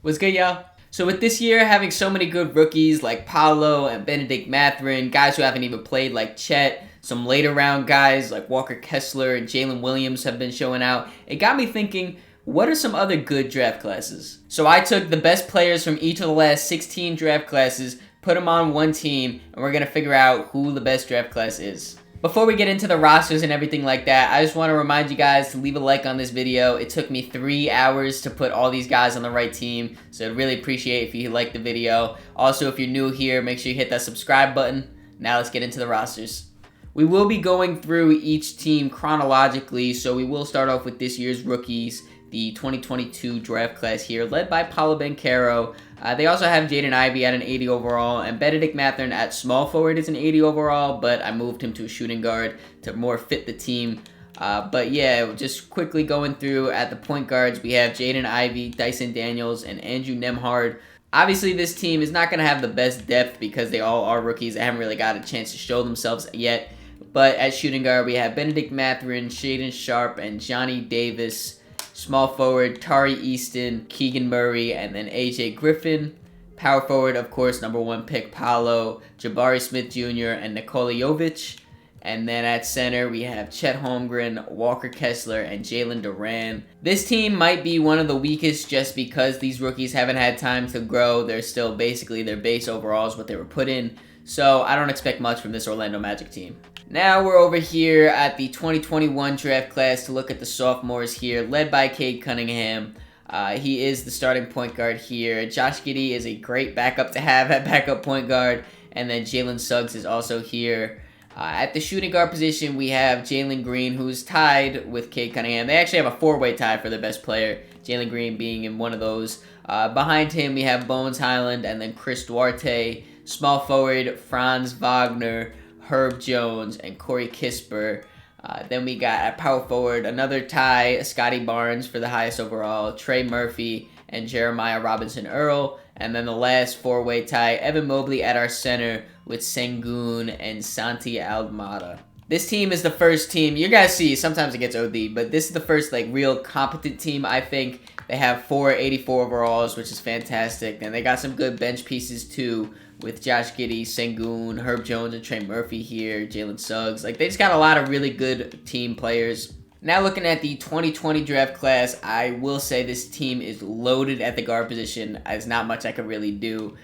What's good, y'all? So with this year having so many good rookies like Paolo and Benedict Mathurin, guys who haven't even played like Chet, some later round guys like Walker Kessler and Jalen Williams have been showing out, it got me thinking, what are some other good draft classes? So I took the best players from each of the last 16 draft classes, put them on one team, and we're going to figure out who the best draft class is. Before we get into the rosters and everything like that, I just want to remind you guys to leave a like on this video. It took me 3 hours to put all these guys on the right team, so I'd really appreciate if you like the video. Also, if you're new here, make sure you hit that subscribe button. Now let's get into the rosters. We will be going through each team chronologically, so we will start off with this year's rookies, the 2022 draft class here, led by Paolo Banchero. They also have Jaden Ivey at an 80 overall, and Benedict Mathurin at small forward is an 80 overall, but I moved him to a shooting guard to more fit the team. But yeah, just quickly going through at the point guards, we have Jaden Ivey, Dyson Daniels, and Andrew Nembhard. Obviously, this team is not going to have the best depth because they all are rookies. They haven't really got a chance to show themselves yet. But at shooting guard, we have Benedict Mathurin, Shaedon Sharpe, and Johnny Davis. Small forward, Tari Easton, Keegan Murray, and then AJ Griffin. Power forward, of course, number 1 pick Paolo, Jabari Smith Jr., and Nikola Jovic. And then at center, we have Chet Holmgren, Walker Kessler, and Jalen Duran. This team might be one of the weakest just because these rookies haven't had time to grow. They're still basically their base overall is what they were put in. So I don't expect much from this Orlando Magic team. Now we're over here at the 2021 draft class to look at the sophomores here, led by Cade Cunningham. He is the starting point guard here. Josh Giddey is a great backup to have at backup point guard. And then Jalen Suggs is also here. At the shooting guard position, we have Jalen Green, who's tied with Cade Cunningham. They actually have a 4-way tie for the best player, Jalen Green being in one of those. Behind him, we have Bones Highland and then Chris Duarte. Small forward, Franz Wagner, Herb Jones, and Corey Kispert. Then we got at power forward another tie, Scotty Barnes for the highest overall, Trey Murphy, and Jeremiah Robinson Earl. And then the last 4-way tie, Evan Mobley at our center with Sengun and Santi Almada. This team is the first team, you guys see, sometimes it gets OD, but this is the first real competent team, I think. They have 4 84 overalls, which is fantastic. And they got some good bench pieces too, with Josh Giddey, Sengun, Herb Jones, and Trey Murphy here, Jalen Suggs. They just got a lot of really good team players. Now looking at the 2020 draft class, I will say this team is loaded at the guard position. There's not much I could really do.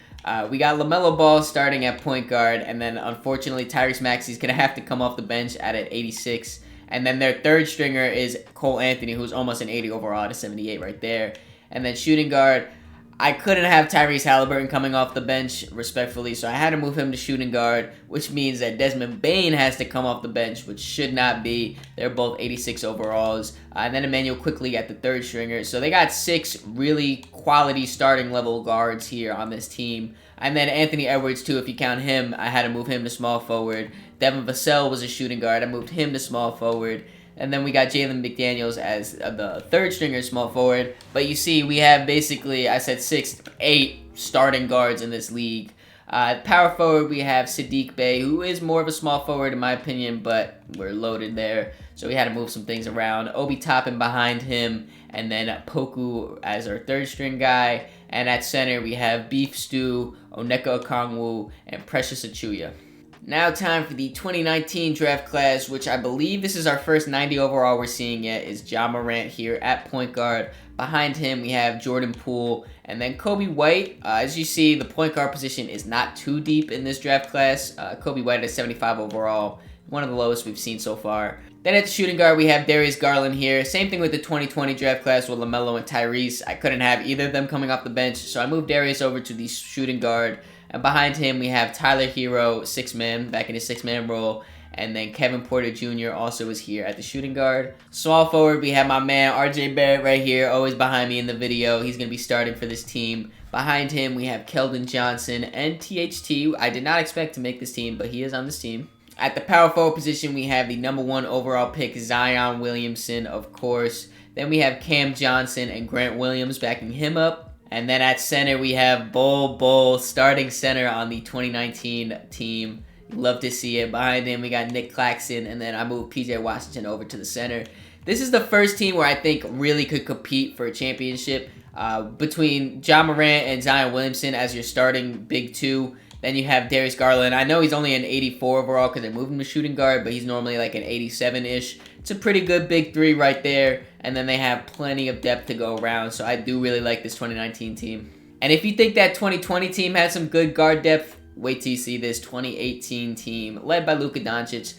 We got LaMelo Ball starting at point guard, and then unfortunately Tyrese Maxey's going to have to come off the bench at an 86. And then their third stringer is Cole Anthony, who's almost an 80 overall at a 78 right there. And then shooting guard, I couldn't have Tyrese Halliburton coming off the bench, respectfully, so I had to move him to shooting guard, which means that Desmond Bane has to come off the bench, which should not be. They're both 86 overalls. And then Emmanuel Quickly at the third stringer. So they got 6 really quality starting level guards here on this team. And then Anthony Edwards, too, if you count him, I had to move him to small forward. Devin Vassell was a shooting guard. I moved him to small forward. And then we got Jalen McDaniels as the third stringer small forward. But you see, we have basically, I said 6, 8 starting guards in this league. Power forward, we have Sadiq Bey, who is more of a small forward in my opinion, but we're loaded there. So we had to move some things around. Obi Toppin behind him, and then Poku as our third string guy. And at center, we have Beef Stew, Onyeka Okongwu, and Precious Achuya. Now time for the 2019 draft class, which I believe this is our first 90 overall we're seeing yet, is Ja Morant here at point guard. Behind him, we have Jordan Poole and then Kobe White. As you see, the point guard position is not too deep in this draft class. Kobe White at 75 overall, one of the lowest we've seen so far. Then at the shooting guard, we have Darius Garland here. Same thing with the 2020 draft class with LaMelo and Tyrese. I couldn't have either of them coming off the bench, so I moved Darius over to the shooting guard. And behind him, we have Tyler Hero, 6-man, back in his 6-man role. And then Kevin Porter Jr. also is here at the shooting guard. Small forward, we have my man RJ Barrett right here, always behind me in the video. He's going to be starting for this team. Behind him, we have Keldon Johnson and THT. I did not expect to make this team, but he is on this team. At the power forward position, we have the number 1 overall pick, Zion Williamson, of course. Then we have Cam Johnson and Grant Williams backing him up. And then at center, we have Bull starting center on the 2019 team. Love to see it. Behind him, we got Nick Claxton, and then I moved PJ Washington over to the center. This is the first team where I think really could compete for a championship. Between John Morant and Zion Williamson as your starting big two. Then you have Darius Garland. I know he's only an 84 overall because they moved him to shooting guard, but he's normally like an 87-ish. It's a pretty good big three right there. And then they have plenty of depth to go around. So I do really like this 2019 team. And if you think that 2020 team had some good guard depth, wait till you see this 2018 team led by Luka Doncic.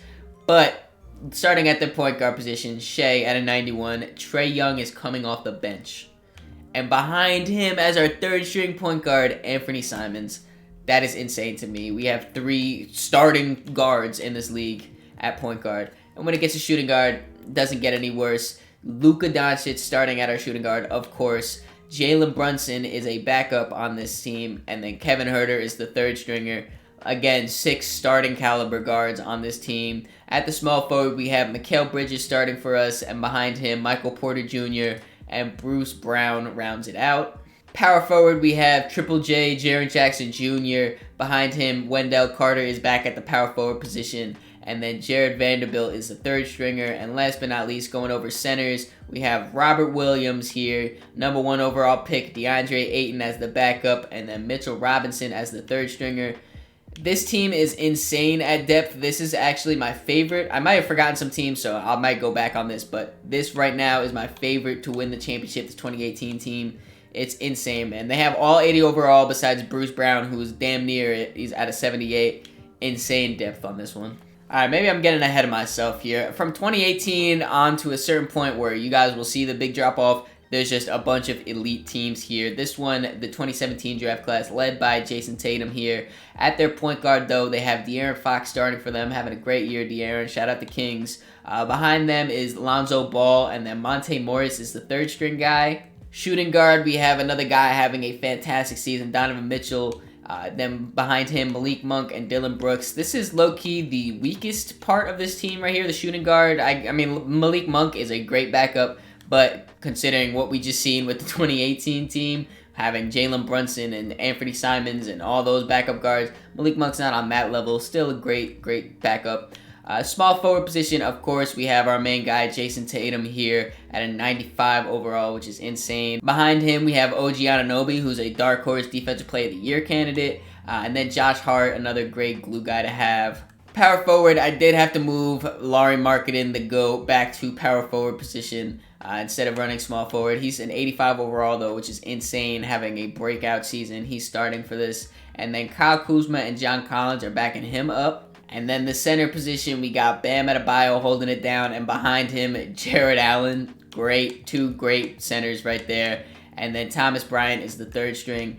But starting at the point guard position, Shea at a 91. Trae Young is coming off the bench. And behind him as our third string point guard, Anthony Simons. That is insane to me. We have 3 starting guards in this league at point guard. And when it gets to shooting guard, it doesn't get any worse. Luka Doncic starting at our shooting guard, of course. Jalen Brunson is a backup on this team. And then Kevin Huerter is the third stringer. Again, 6 starting caliber guards on this team. At the small forward, we have Mikal Bridges starting for us. And behind him, Michael Porter Jr. and Bruce Brown rounds it out. Power forward, we have Triple J, Jaren Jackson Jr. Behind him, Wendell Carter is back at the power forward position. And then Jared Vanderbilt is the third stringer. And last but not least, going over centers, we have Robert Williams here. Number 1 overall pick, DeAndre Ayton as the backup. And then Mitchell Robinson as the third stringer. This team is insane at depth. This is actually my favorite. I might have forgotten some teams, so I might go back on this. But this right now is my favorite to win the championship, this 2018 team. It's insane, man. They have all 80 overall besides Bruce Brown, who's damn near it. He's at a 78. Insane depth on this one. All right, maybe I'm getting ahead of myself here. From 2018 on to a certain point where you guys will see the big drop-off, there's just a bunch of elite teams here. This one, the 2017 draft class, led by Jason Tatum here. At their point guard, though, they have De'Aaron Fox starting for them, having a great year, De'Aaron. Shout out the Kings. Behind them is Lonzo Ball, and then Monte Morris is the third string guy. Shooting guard, we have another guy having a fantastic season, Donovan Mitchell. Then behind him, Malik Monk and Dylan Brooks. This is low-key the weakest part of this team right here, the shooting guard. I mean, Malik Monk is a great backup, but considering what we just seen with the 2018 team, having Jalen Brunson and Anthony Simons and all those backup guards, Malik Monk's not on that level. Still a great backup. Small forward position, of course, we have our main guy, Jason Tatum, here at a 95 overall, which is insane. Behind him, we have OG Anunoby, who's a dark horse defensive player of the year candidate. And then Josh Hart, another great glue guy to have. Power forward, I did have to move Lauri Markkanen, the GOAT, back to power forward position instead of running small forward. He's an 85 overall, though, which is insane, having a breakout season. He's starting for this. And then Kyle Kuzma and John Collins are backing him up. And then the center position, we got Bam Adebayo holding it down. And behind him, Jared Allen. Great. 2 great centers right there. And then Thomas Bryant is the third string.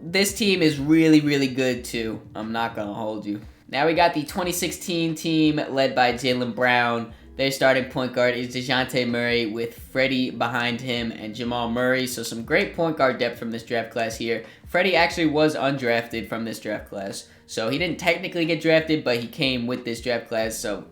This team is really good, too. I'm not going to hold you. Now we got the 2016 team led by Jaylen Brown. Their starting point guard is DeJounte Murray with Freddie behind him and Jamal Murray. So some great point guard depth from this draft class here. Freddie actually was undrafted from this draft class. So he didn't technically get drafted, but he came with this draft class. So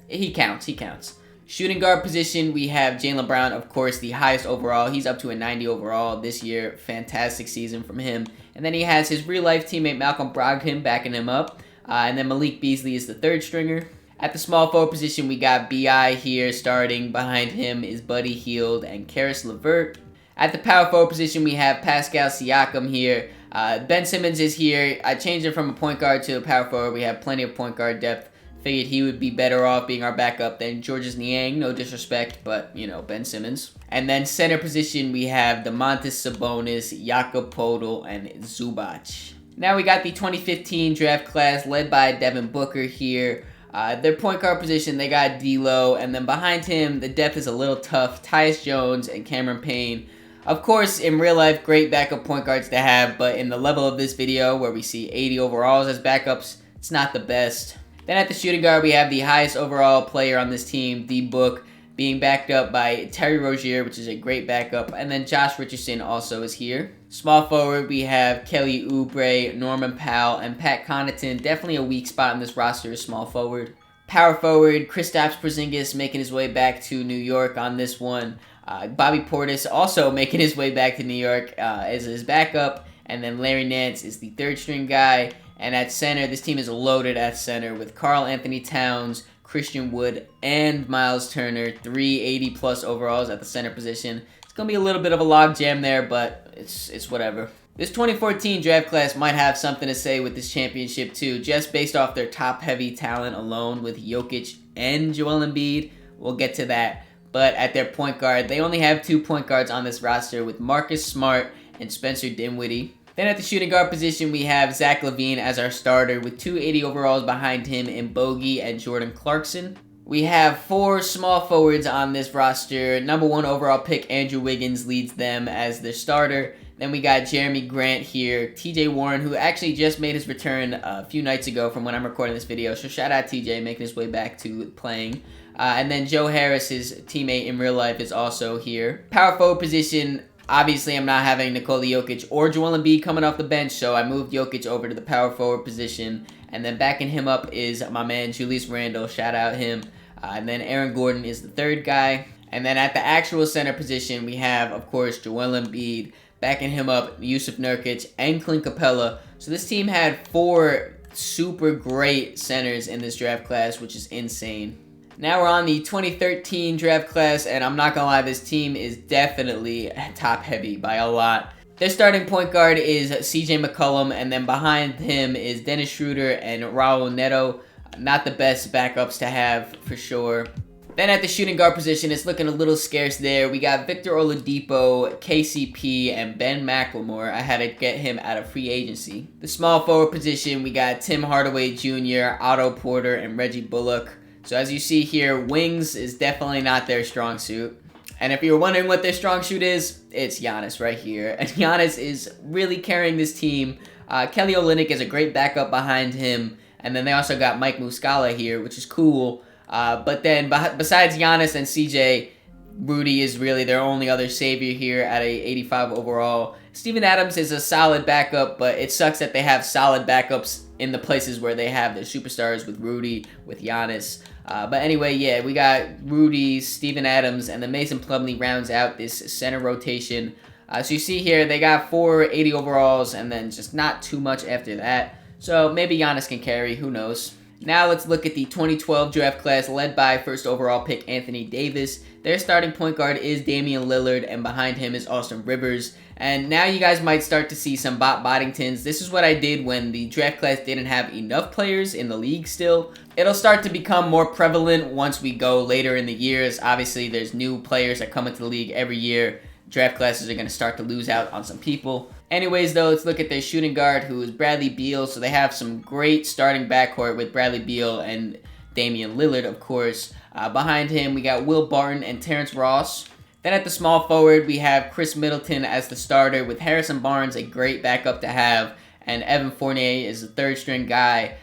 he counts. Shooting guard position, we have Jaylen Brown, of course, the highest overall. He's up to a 90 overall this year. Fantastic season from him. And then he has his real-life teammate Malcolm Brogdon backing him up. And then Malik Beasley is the third stringer. At the small forward position, we got B.I. here starting. Behind him is Buddy Hield and Karis LeVert. At the power forward position, we have Pascal Siakam here. Ben Simmons is here. I changed him from a point guard to a power forward. We have plenty of point guard depth. Figured he would be better off being our backup than Georges Niang. No disrespect, but, you know, Ben Simmons. And then center position, we have Domantas Sabonis, Jakob Poeltl, and Zubac. Now we got the 2015 draft class led by Devin Booker here. Their point guard position, they got D'Lo, and then behind him, the depth is a little tough. Tyus Jones and Cameron Payne. Of course, in real life, great backup point guards to have, but in the level of this video where we see 80 overalls as backups, it's not the best. Then at the shooting guard, we have the highest overall player on this team, D-Book, being backed up by Terry Rozier, which is a great backup, and then Josh Richardson also is here. Small forward, we have Kelly Oubre, Norman Powell, and Pat Connaughton. Definitely a weak spot in this roster is small forward. Power forward, Kristaps Porzingis making his way back to New York on this one. Bobby Portis also making his way back to New York as his backup. And then Larry Nance is the third string guy. And at center, this team is loaded at center with Karl Anthony Towns, Christian Wood, and Miles Turner. 380 plus overalls at the center position. It's going to be a little bit of a logjam there, but it's whatever. This 2014 draft class might have something to say with this championship too, just based off their top-heavy talent alone with Jokic and Joel Embiid. We'll get to that. But at their point guard, they only have 2 point guards on this roster with Marcus Smart and Spencer Dinwiddie. Then at the shooting guard position, we have Zach LaVine as our starter with 280 overalls behind him in Bogey and Jordan Clarkson. We have 4 small forwards on this roster. Number 1 overall pick Andrew Wiggins leads them as their starter. Then we got Jeremy Grant here, TJ Warren, who actually just made his return a few nights ago from when I'm recording this video. So shout out TJ, making his way back to playing. And then Joe Harris, his teammate in real life, is also here. Power forward position, obviously I'm not having Nikola Jokic or Joel Embiid coming off the bench, so I moved Jokic over to the power forward position. And then backing him up is my man Julius Randle, shout out him. And then Aaron Gordon is the third guy. And then at the actual center position, we have, of course, Joel Embiid. Backing him up, Yusuf Nurkic and Clint Capella. So this team had 4 super great centers in this draft class, which is insane. Now we're on the 2013 draft class, and I'm not going to lie, this team is definitely top-heavy by a lot. Their starting point guard is CJ McCollum, and then behind him is Dennis Schroeder and Raul Neto. Not the best backups to have, for sure. Then at the shooting guard position, it's looking a little scarce there. We got Victor Oladipo, KCP, and Ben McLemore. I had to get him out of free agency. The small forward position, we got Tim Hardaway Jr., Otto Porter, and Reggie Bullock. So as you see here, wings is definitely not their strong suit. And if you're wondering what their strong suit is, it's Giannis right here. And Giannis is really carrying this team. Kelly Olynyk is a great backup behind him. And then they also got Mike Muscala here, which is cool. But then besides Giannis and CJ, Rudy is really their only other savior here at a 85 overall. Steven Adams is a solid backup, but it sucks that they have solid backups in the places where they have their superstars with Rudy, with Giannis. But anyway, yeah, we got Rudy, Steven Adams, and then Mason Plumlee rounds out this center rotation. So you see here, they got 480 overalls, and then just not too much after that. So maybe Giannis can carry, who knows. Now let's look at the 2012 draft class led by first overall pick Anthony Davis. Their starting point guard is Damian Lillard, and behind him is Austin Rivers. And now you guys might start to see some Bob Boddingtons. This is what I did when the draft class didn't have enough players in the league still. It'll start to become more prevalent once we go later in the years. Obviously, there's new players that come into the league every year. Draft classes are going to start to lose out on some people. Anyways, though, let's look at their shooting guard, who is Bradley Beal. So they have some great starting backcourt with Bradley Beal and Damian Lillard, of course. Behind him, we got Will Barton and Terrence Ross. Then at the small forward, we have Chris Middleton as the starter with Harrison Barnes, a great backup to have, and Evan Fournier is the third-string guy.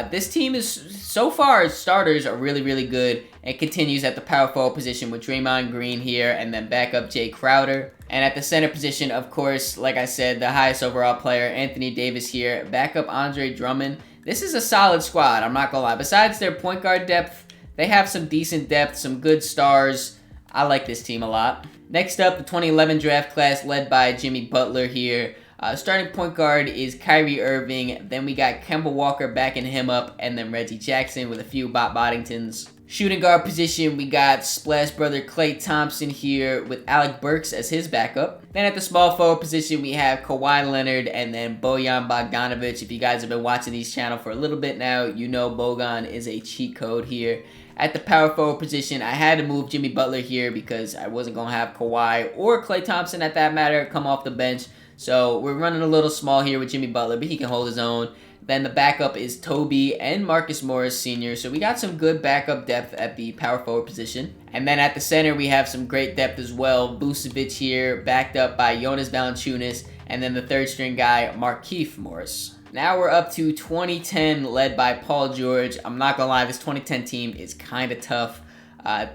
This team is, so far, starters are really, really good. It continues at the power forward position with Draymond Green here, and then backup Jay Crowder. And at the center position, of course, like I said, the highest overall player, Anthony Davis here. Backup Andre Drummond. This is a solid squad, I'm not gonna lie. Besides their point guard depth, they have some decent depth, some good stars. I like this team a lot. Next up, the 2011 draft class led by Jimmy Butler here. Starting point guard is Kyrie Irving. Then we got Kemba Walker backing him up, and then Reggie Jackson with a few Bob Boddingtons. Shooting guard position, we got Splash brother Klay Thompson here with Alec Burks as his backup. Then at the small forward position, we have Kawhi Leonard and then Bojan Bogdanovic. If you guys have been watching these channels for a little bit now, you know Bogan is a cheat code here. At the power forward position, I had to move Jimmy Butler here because I wasn't going to have Kawhi or Klay Thompson at that matter come off the bench. So we're running a little small here with Jimmy Butler, but he can hold his own. Then the backup is Toby and Marcus Morris Sr. So we got some good backup depth at the power forward position. And then at the center, we have some great depth as well. Vucevic here, backed up by Jonas Valanciunas, and then the third string guy, Markieff Morris. Now we're up to 2010, led by Paul George. I'm not gonna lie, this 2010 team is kind of tough.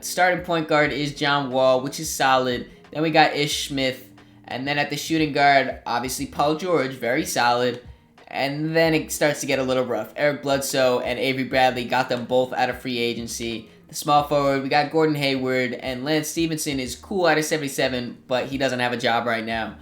Starting point guard is John Wall, which is solid. Then we got Ish Smith. And then at the shooting guard, obviously Paul George, very solid. And then it starts to get a little rough. Eric Bledsoe and Avery Bradley got them both out of free agency. The small forward, we got Gordon Hayward, and Lance Stevenson is cool out of 77, but he doesn't have a job right now.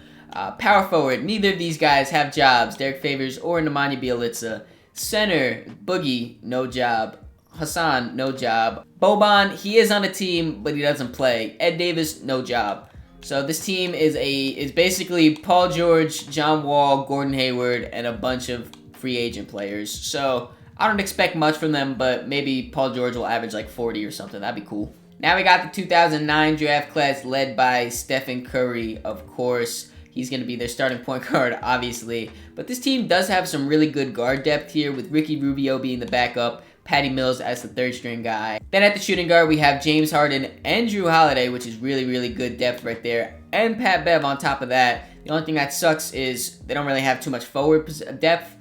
Power forward, neither of these guys have jobs. Derek Favors or Nemanja Bjelica. Center, Boogie, no job. Hassan, no job. Boban, he is on a team, but he doesn't play. Ed Davis, no job. So this team is basically Paul George, John Wall, Gordon Hayward, and a bunch of free agent players. So I don't expect much from them, but maybe Paul George will average like 40 or something. That'd be cool. Now we got the 2009 draft class led by Stephen Curry, of course. He's going to be their starting point guard, obviously. But this team does have some really good guard depth here, with Ricky Rubio being the backup, Patty Mills as the third string guy. Then at the shooting guard, we have James Harden and Drew Holiday, which is really, really good depth right there. And Pat Bev on top of that. The only thing that sucks is they don't really have too much forward depth.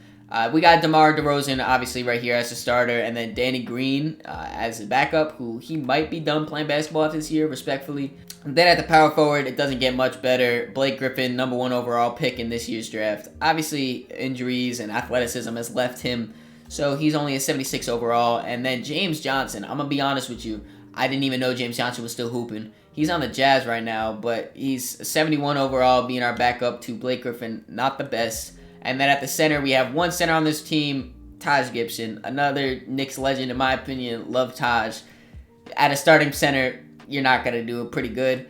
We got DeMar DeRozan, obviously, right here as a starter, and then Danny Green as a backup, who he might be done playing basketball this year, respectfully. And then at the power forward, it doesn't get much better. Blake Griffin, number 1 overall pick in this year's draft. Obviously, injuries and athleticism has left him, so he's only a 76 overall. And then James Johnson, I'm going to be honest with you, I didn't even know James Johnson was still hooping. He's on the Jazz right now, but he's 71 overall, being our backup to Blake Griffin. Not the best. And then at the center, we have one center on this team, Taj Gibson, another Knicks legend, in my opinion. Love Taj. At a starting center, you're not going to do it pretty good.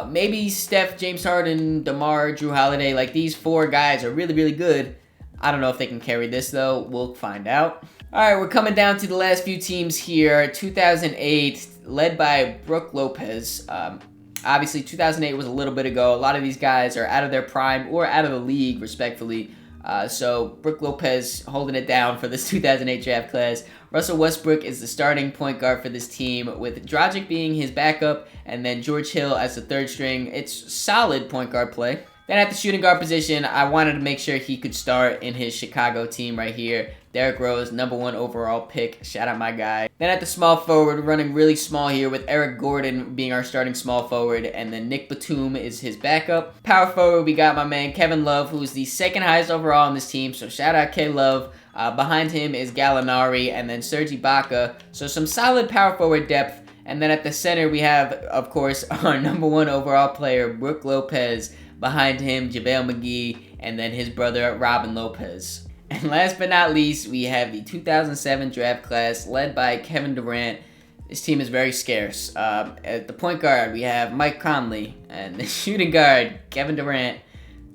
Maybe Steph, James Harden, DeMar, Drew Holiday, like these 4 guys are really, really good. I don't know if they can carry this, though. We'll find out. All right, we're coming down to the last few teams here. 2008, led by Brook Lopez. Obviously, 2008 was a little bit ago. A lot of these guys are out of their prime or out of the league, respectfully. So Brook Lopez holding it down for this 2008 draft class. Russell Westbrook is the starting point guard for this team, with Dragic being his backup, and then George Hill as the third string. It's solid point guard play. Then at the shooting guard position, I wanted to make sure he could start in his Chicago team right here. Derrick Rose, number 1 overall pick. Shout out my guy. Then at the small forward, we're running really small here, with Eric Gordon being our starting small forward, and then Nick Batum is his backup. Power forward, we got my man Kevin Love, who's the 2nd highest overall on this team, so shout out K Love. Behind him is Gallinari and then Serge Ibaka. So some solid power forward depth. And then at the center, we have, of course, our number 1 overall player, Brook Lopez. Behind him, JaVale McGee, and then his brother, Robin Lopez. And last but not least, we have the 2007 draft class led by Kevin Durant. This team is very scarce. At the point guard, we have Mike Conley. And the shooting guard, Kevin Durant.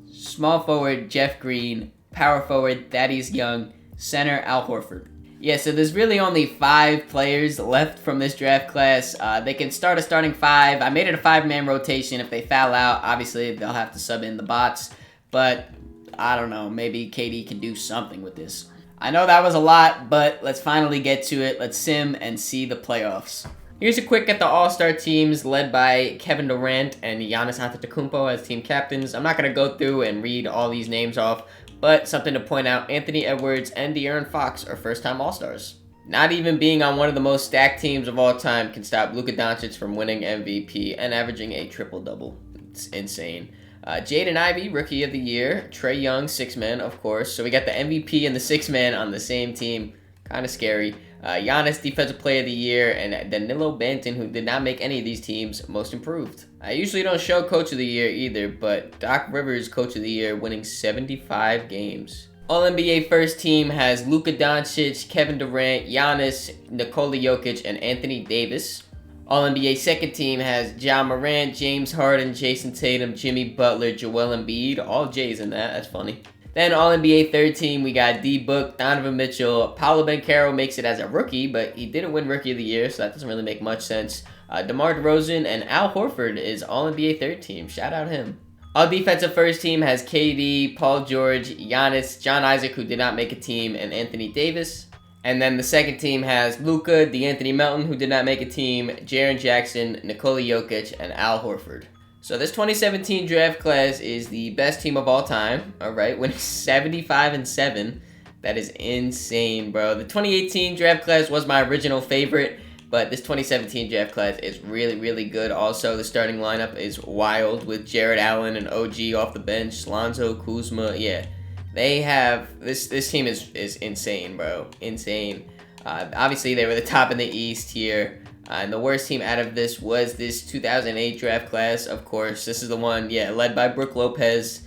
Small forward, Jeff Green. Power forward, Thaddeus Young. Center, Al Horford. Yeah, so there's really only 5 players left from this draft class. They can start a starting 5. I made it a 5-man rotation. If they foul out, obviously they'll have to sub in the bots. But I don't know, maybe KD can do something with this. I know that was a lot, but let's finally get to it. Let's sim and see the playoffs. Here's a quick at the All-Star teams led by Kevin Durant and Giannis Antetokounmpo as team captains. I'm not going to go through and read all these names off, but something to point out, Anthony Edwards and De'Aaron Fox are first-time All-Stars. Not even being on one of the most stacked teams of all time can stop Luka Doncic from winning MVP and averaging a triple-double. It's insane. Jaden Ivey, Rookie of the Year. Trae Young, 6-man, of course. So we got the MVP and the 6-man on the same team. Kind of scary. Giannis, Defensive Player of the Year, and Danilo Banton, who did not make any of these teams, Most Improved. I usually don't show Coach of the Year either, but Doc Rivers, Coach of the Year, winning 75 games. All-NBA first team has Luka Doncic, Kevin Durant, Giannis, Nikola Jokic, and Anthony Davis. All-NBA second team has Ja Morant, James Harden, Jason Tatum, Jimmy Butler, Joel Embiid. All J's in that. That's funny. Then All-NBA third team, we got D-Book, Donovan Mitchell. Paolo Banchero makes it as a rookie, but he didn't win Rookie of the Year, so that doesn't really make much sense. DeMar DeRozan and Al Horford is All-NBA third team. Shout out him. All defensive first team has KD, Paul George, Giannis, John Isaac, who did not make a team, and Anthony Davis. And then the second team has Luka, DeAnthony Melton, who did not make a team, Jaren Jackson, Nikola Jokic, and Al Horford. So this 2017 draft class is the best team of all time, all right, winning 75-7. That is insane, bro. The 2018 draft class was my original favorite, but this 2017 draft class is really, really good. Also, the starting lineup is wild with Jared Allen and OG off the bench, Lonzo, Kuzma. Yeah, they have this team is insane, bro. Insane. Obviously, they were the top in the East here. And the worst team out of this was this 2008 draft class, of course. This is the one, yeah, led by Brook Lopez.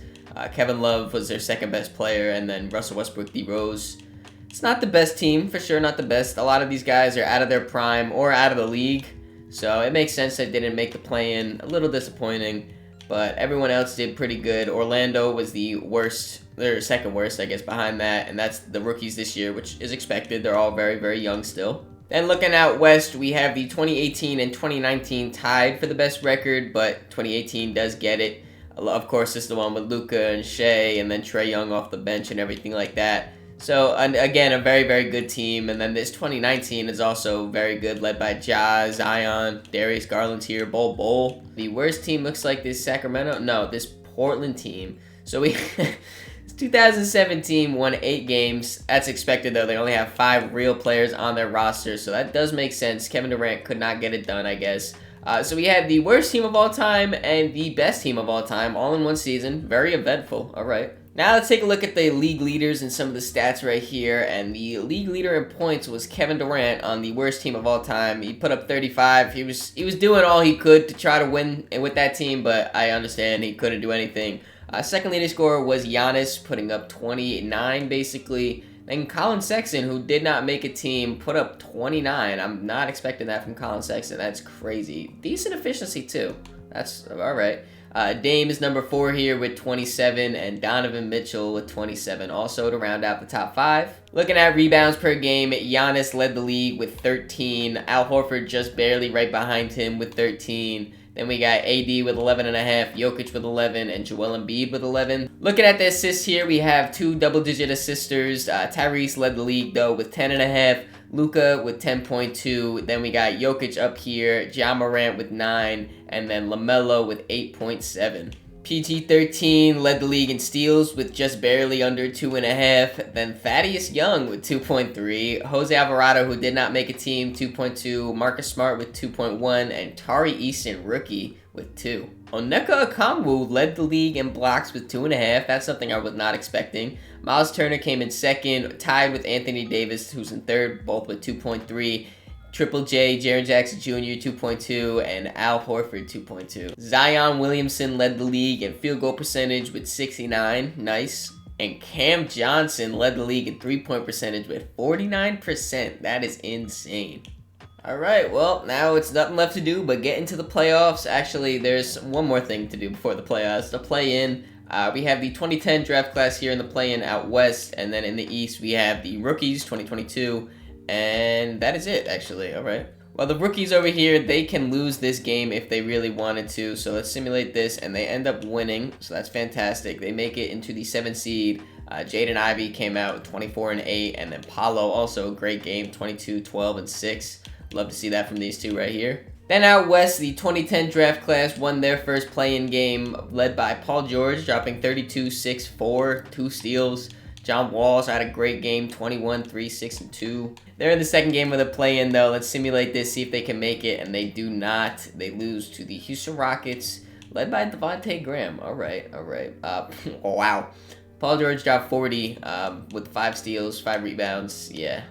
Kevin Love was their second best player, and then Russell Westbrook, D. Rose. It's not the best team, for sure, not the best. A lot of these guys are out of their prime or out of the league, so it makes sense that they didn't make the play-in. A little disappointing, but everyone else did pretty good. Orlando was the worst, or second worst, I guess, behind that, and that's the rookies this year, which is expected. They're all very, very young still. Then looking out west, we have the 2018 and 2019 tied for the best record, but 2018 does get it. Of course, this is the one with Luka and Shea, and then Trae Young off the bench and everything like that. So, again, a very, very good team. And then this 2019 is also very good, led by Ja, Zion, Darius Garland's here, Bol. The worst team looks like this Sacramento. No, this Portland team. So, this 2017 won 8 games. That's expected, though. They only have 5 real players on their roster, so that does make sense. Kevin Durant could not get it done, I guess. So we had the worst team of all time and the best team of all time all in one season. Very eventful. All right. Now let's take a look at the league leaders and some of the stats right here. And the league leader in points was Kevin Durant on the worst team of all time. He put up 35. He was doing all he could to try to win with that team, but I understand he couldn't do anything. Second leading scorer was Giannis, putting up 29 basically. Then Colin Sexton, who did not make a team, put up 29. I'm not expecting that from Colin Sexton. That's crazy. Decent efficiency, too. That's all right. Dame is number 4 here with 27, and Donovan Mitchell with 27, also to round out the top 5. Looking at rebounds per game, Giannis led the league with 13. Al Horford just barely right behind him with 13. Then we got AD with 11.5, Jokic with 11, and Joel Embiid with 11. Looking at the assists here, we have 2 double-digit assisters. Tyrese led the league, though, with 10.5. Luka with 10.2. Then we got Jokic up here, Ja Morant with 9, and then LaMelo with 8.7. PG-13 led the league in steals with just barely under 2.5. Then Thaddeus Young with 2.3. Jose Alvarado, who did not make a team, 2.2. Marcus Smart with 2.1. And Tari Eason, rookie, with 2. Onyeka Okongwu led the league in blocks with 2.5. That's something I was not expecting. Miles Turner came in second, tied with Anthony Davis, who's in third, both with 2.3. Triple J, Jaren Jackson Jr., 2.2, and Al Horford, 2.2. Zion Williamson led the league in field goal percentage with 69. Nice. And Cam Johnson led the league in three-point percentage with 49%. That is insane. All right, well, now it's nothing left to do but get into the playoffs. Actually, there's one more thing to do before the playoffs. The play-in. We have the 2010 draft class here in the play-in out west, and then in the east we have the rookies, 2022. And that is it, actually. All right. Well, the rookies over here, they can lose this game if they really wanted to. So let's simulate this, and they end up winning. So that's fantastic. They make it into the 7th seed. Jaden Ivey came out with 24-8, and then Paolo, also a great game, 22, 12, and 6. Love to see that from these two right here. Then out west, the 2010 draft class won their first play-in game, led by Paul George, dropping 32, 6, 4, 2 steals. John Walls had a great game, 21, 3, 6, and 2. They're in the second game of the play-in, though. Let's simulate this, see if they can make it, and they do not. They lose to the Houston Rockets, led by Devontae Graham. All right. Oh, wow. Paul George dropped 40 with 5 steals, 5 rebounds. Yeah,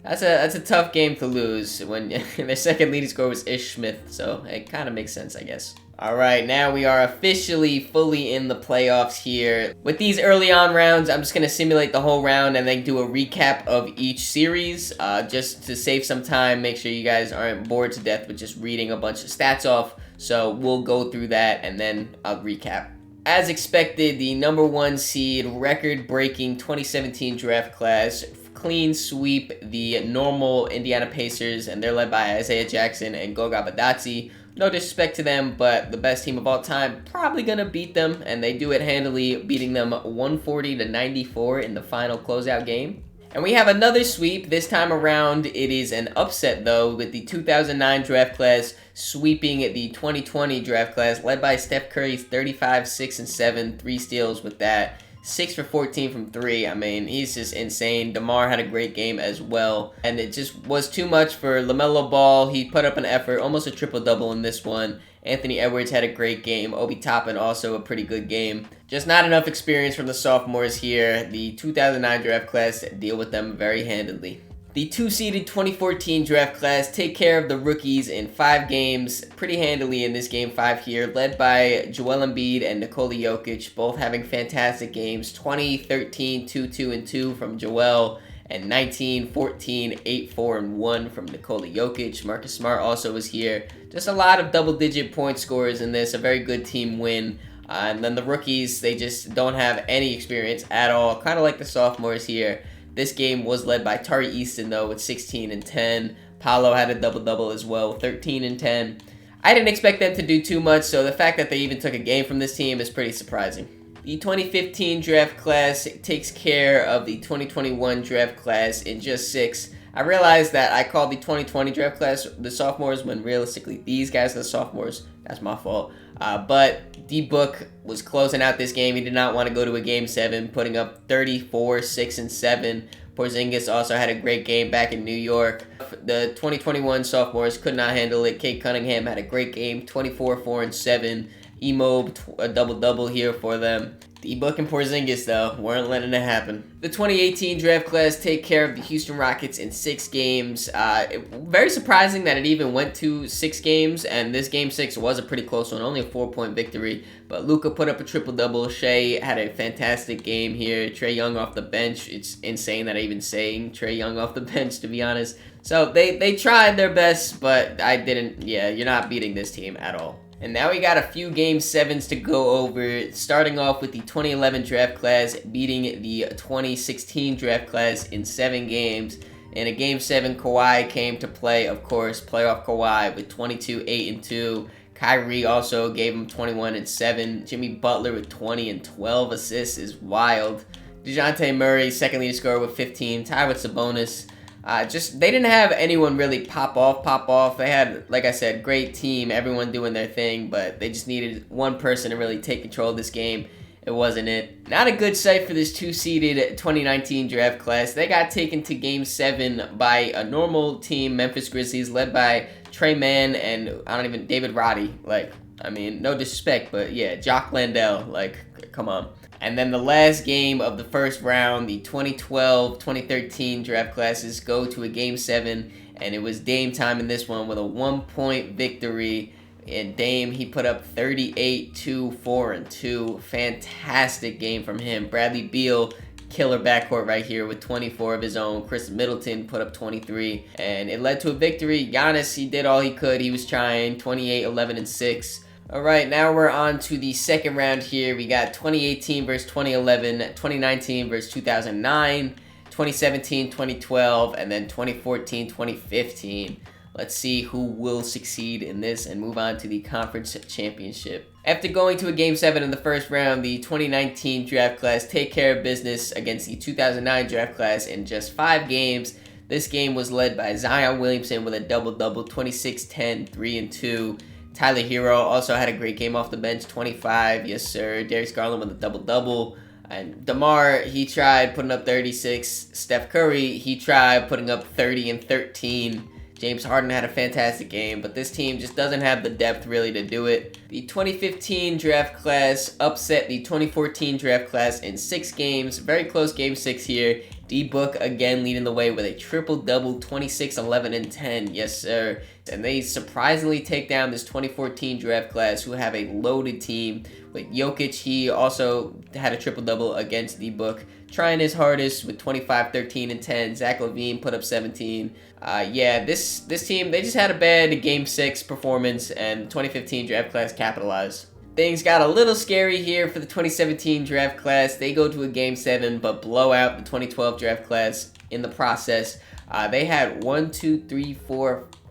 that's a tough game to lose when their second leading scorer was Ish Smith, so it kind of makes sense, I guess. All right, now we are officially fully in the playoffs here. With these early on rounds, I'm just going to simulate the whole round and then do a recap of each series. Just to save some time, make sure you guys aren't bored to death with just reading a bunch of stats off. So we'll go through that and then I'll recap. As expected, the number 1 seed, record-breaking 2017 draft class, clean sweep the normal Indiana Pacers, and they're led by Isaiah Jackson and Goga Bitadze. No disrespect to them, but the best team of all time, probably going to beat them, and they do it handily, beating them 140-94 in the final closeout game. And we have another sweep. This time around, it is an upset, though, with the 2009 draft class sweeping the 2020 draft class, led by Steph Curry's 35, 6, and 7, 3 steals with that. 6 for 14 from 3. I mean, he's just insane. DeMar had a great game as well. And it just was too much for LaMelo Ball. He put up an effort, almost a triple-double in this one. Anthony Edwards had a great game. Obi Toppin also a pretty good game. Just not enough experience from the sophomores here. The 2009 draft class deal with them very handily. The 2-seeded 2014 draft class take care of the rookies in 5 games pretty handily in this game 5 here, led by Joel Embiid and Nikola Jokic, both having fantastic games. 20, 13, 2, 2, and 2 from Joel, and 19, 14, 8, 4, and 1 from Nikola Jokic. Marcus Smart also was here. Just a lot of double-digit point scorers in this. A very good team win. And then the rookies, they just don't have any experience at all. Kind of like the sophomores here. This game was led by Tari Easton, though, with 16 and 10. Paolo had a double-double as well, 13 and 10. I didn't expect them to do too much, so the fact that they even took a game from this team is pretty surprising. The 2015 draft class takes care of the 2021 draft class in just 6. I realized that I called the 2020 draft class the sophomores when realistically these guys are the sophomores. That's my fault. But D-Book was closing out this game. He did not want to go to a game 7, putting up 34, 6, and 7. Porzingis also had a great game back in New York. The 2021 sophomores could not handle it. Kate Cunningham had a great game, 24, 4, and 7. Emob, a double-double here for them. D-Book and Porzingis, though, weren't letting it happen. The 2018 draft class take care of the Houston Rockets in 6 games. Very surprising that it even went to 6 games, and this game 6 was a pretty close one, only a 4-point victory. But Luka put up a triple-double. Shea had a fantastic game here. Trae Young off the bench. It's insane that I'm even saying Trae Young off the bench, to be honest. So they tried their best, but I didn't. Yeah, you're not beating this team at all. And now we got a few Game 7s to go over, starting off with the 2011 draft class beating the 2016 draft class in 7 games. In a Game 7, Kawhi came to play, of course, playoff Kawhi with 22, 8, and 2. Kyrie also gave him 21 and 7. Jimmy Butler with 20 and 12 assists is wild. DeJounte Murray, second leading scorer with 15, tied with Sabonis. They didn't have anyone really pop off. They had, like I said, great team, everyone doing their thing, but they just needed one person to really take control of this game. It wasn't it. Not a good sight for this 2-seeded 2019 draft class. They got taken to Game 7 by a normal team, Memphis Grizzlies, led by Trey Mann and David Roddy. No disrespect, but yeah, Jock Landale, come on. And then the last game of the first round, the 2012-2013 draft classes go to a Game 7, and it was Dame time in this one with a 1-point victory. And Dame, he put up 38, 2, 4, and 2. Fantastic game from him. Bradley Beal, killer backcourt right here with 24 of his own. Chris Middleton put up 23, and it led to a victory. Giannis, he did all he could. He was trying, 28, 11, and 6. All right, now we're on to the second round here. We got 2018 versus 2011, 2019 versus 2009, 2017, 2012, and then 2014, 2015. Let's see who will succeed in this and move on to the conference championship. After going to a Game 7 in the first round, the 2019 draft class take care of business against the 2009 draft class in just 5 games. This game was led by Zion Williamson with a double-double, 26, 10, 3, and 2. Tyler Hero also had a great game off the bench, 25, yes sir. Darius Garland with a double-double. And DeMar, he tried putting up 36. Steph Curry, he tried putting up 30 and 13. James Harden had a fantastic game, but this team just doesn't have the depth really to do it. The 2015 draft class upset the 2014 draft class in 6 games. Very close Game 6 here. D-Book again leading the way with a triple-double, 26, 11, and 10. Yes, sir. And they surprisingly take down this 2014 draft class, who have a loaded team. With Jokic, he also had a triple-double against D-Book, trying his hardest with 25, 13, and 10. Zach LaVine put up 17. This team, they just had a bad Game 6 performance, and the 2015 draft class capitalized. Things got a little scary here for the 2017 draft class. They go to a Game 7, but blow out the 2012 draft class in the process. They had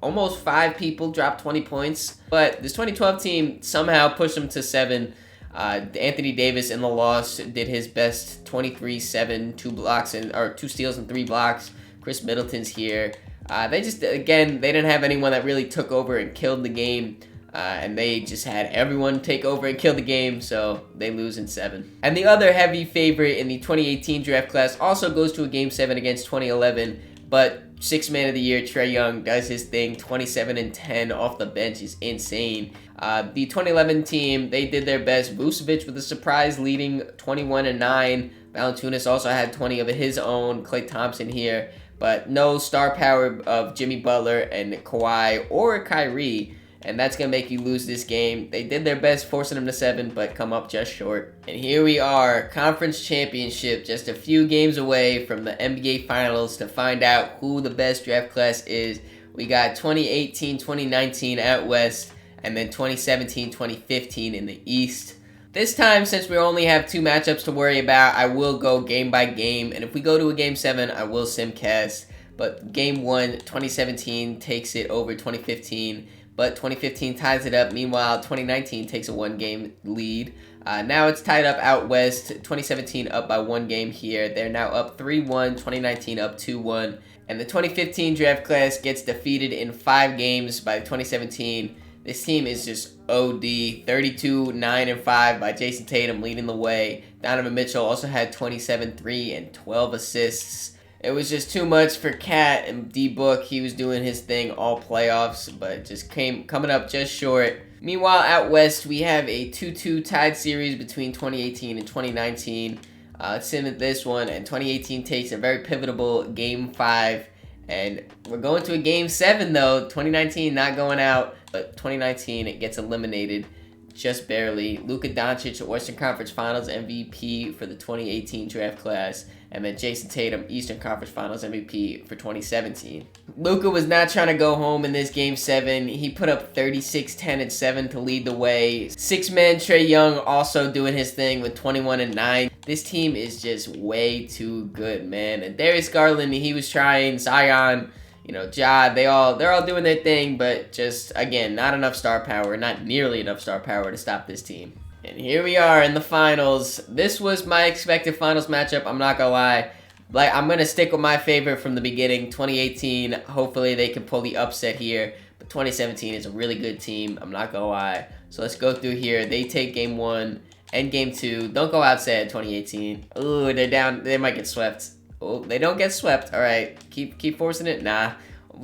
almost 5 people drop 20 points. But this 2012 team somehow pushed them to 7. Anthony Davis in the loss did his best, 23, 7, 2 steals and 3 blocks. Chris Middleton's here. They didn't have anyone that really took over and killed the game. And they just had everyone take over and kill the game, so they lose in 7. And the other heavy favorite in the 2018 draft class also goes to a Game 7 against 2011, but 6th man of the year, Trae Young, does his thing. 27 and 10 off the bench is insane. The 2011 team, they did their best. Vucevic with a surprise leading 21 and 9. Valanciunas also had 20 of his own. Klay Thompson here, but no star power of Jimmy Butler and Kawhi or Kyrie. and that's going to make you lose this game. They did their best forcing them to 7, but come up just short. And here we are, conference championship, just a few games away from the NBA Finals to find out who the best draft class is. We got 2018-2019 out west, and then 2017-2015 in the east. This time, since we only have 2 matchups to worry about, I will go game by game, and if we go to a game 7, I will simcast. But game 1, 2017 takes it over 2015, but 2015 ties it up. Meanwhile, 2019 takes a 1-game lead. Now it's tied up out west. 2017 up by 1 game here. They're now up 3-1, 2019 up 2-1. And the 2015 draft class gets defeated in 5 games by 2017. This team is just OD. 32, 9, and 5 by Jason Tatum leading the way. Donovan Mitchell also had 27, 3, and 12 assists. It was just too much for Cat and D-Book. He was doing his thing all playoffs, but just coming up just short. Meanwhile, out west, we have a 2-2 tied series between 2018 and 2019. Let's sim at this one, and 2018 takes a very pivotal game 5. And we're going to a game 7, though. 2019 not going out, but 2019 it gets eliminated just barely. Luka Doncic, Western Conference Finals MVP for the 2018 draft class. And then Jason Tatum, Eastern Conference Finals MVP for 2017. Luka was not trying to go home in this Game 7. He put up 36, 10, and 7 to lead the way. 6-man Trae Young also doing his thing with 21 and 9. This team is just way too good, man. And Darius Garland, he was trying. Zion, Ja, they're all doing their thing, but just, again, not enough star power, not nearly enough star power to stop this team. And here we are in the finals. This was my expected finals matchup, I'm not gonna lie. I'm gonna stick with my favorite from the beginning, 2018. Hopefully they can pull the upset here. But 2017 is a really good team, I'm not gonna lie. So let's go through here. They take game 1 and game 2. Don't go outside 2018. Ooh, they're down. They might get swept. Oh, they don't get swept. All right, keep forcing it. Nah.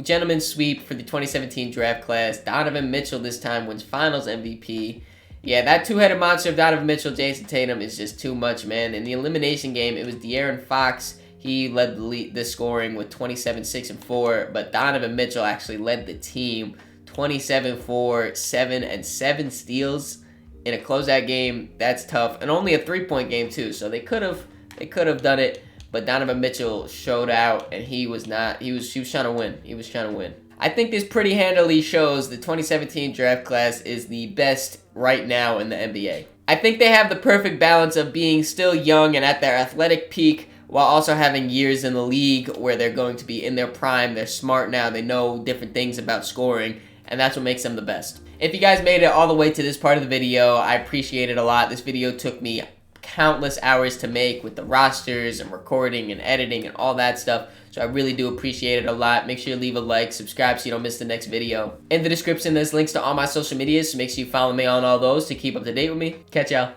Gentleman's sweep for the 2017 draft class. Donovan Mitchell this time wins Finals MVP. Yeah, that two-headed monster of Donovan Mitchell, Jason Tatum is just too much, man. In the elimination game, it was De'Aaron Fox. He led the scoring with 27, 6, and 4. But Donovan Mitchell actually led the team 27, 4, 7, and 7 steals in a closeout game. That's tough, and only a 3-point game too. So they could have done it. But Donovan Mitchell showed out, and he was trying to win. He was trying to win. I think this pretty handily shows the 2017 draft class is the best right now in the NBA. I think they have the perfect balance of being still young and at their athletic peak, while also having years in the league where they're going to be in their prime. They're smart now. They know different things about scoring, and that's what makes them the best. If you guys made it all the way to this part of the video, I appreciate it a lot. This video took me countless hours to make with the rosters and recording and editing and all that stuff. So I really do appreciate it a lot. Make sure you leave a like, subscribe so you don't miss the next video. In the description, there's links to all my social medias, so make sure you follow me on all those to keep up to date with me. Catch y'all.